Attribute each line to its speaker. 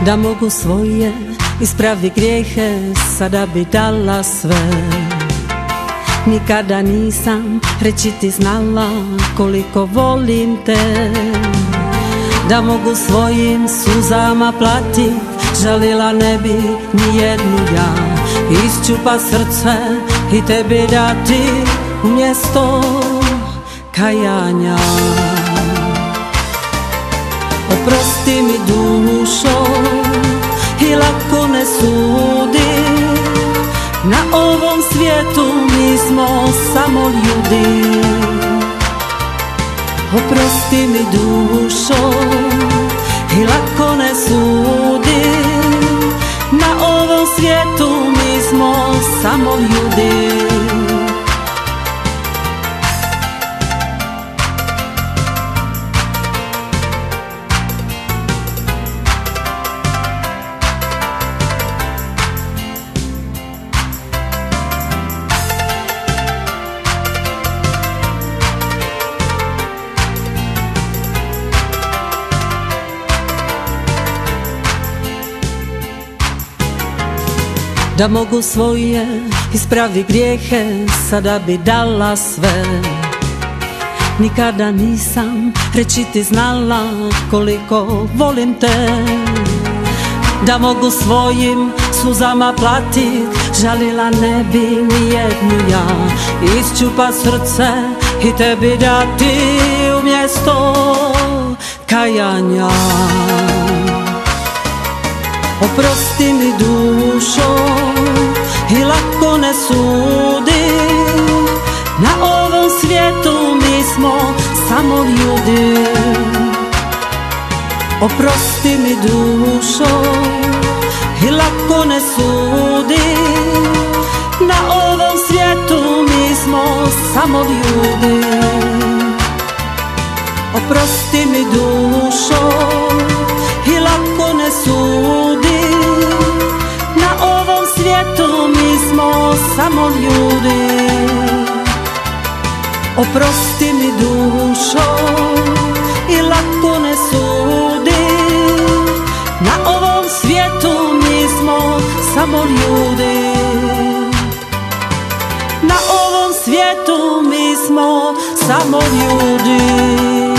Speaker 1: Da mogu svoje ispravi grijehe, sada bi dala sve. Nikada nisam reći ti znala koliko volim te. Da mogu svojim suzama platit, žalila ne bi ni jednu ja. Iščupa srce i tebi dati umjesto kajanja. Oprosti mi dušo i lako ne sudi, na ovom svijetu mi smo samo ljudi. Oprosti mi dušo i lako ne sudi, na ovom svijetu mi smo samo ljudi. Da mogu svoje ispravi grijehe, sada bi dala sve. Nikada nisam reći ti znala koliko volim te. Da mogu svojim suzama platit, žalila ne bi ni jednu ja. Iščupa srce i tebi dati umjesto kajanja. Oprosti mi dušo i lako ne sudi, na ovom svijetu mi smo samo ljudi. Oprosti mi dušo i lako ne sudi, na ovom svijetu mi smo samo ljudi. Oprosti mi dušo i lako ne sudi, na ovom svijetu mi smo samo ljudi. Oprosti mi dušo i lako ne sudi, na ovom svijetu mi smo samo ljudi. Na ovom svijetu mi smo samo ljudi.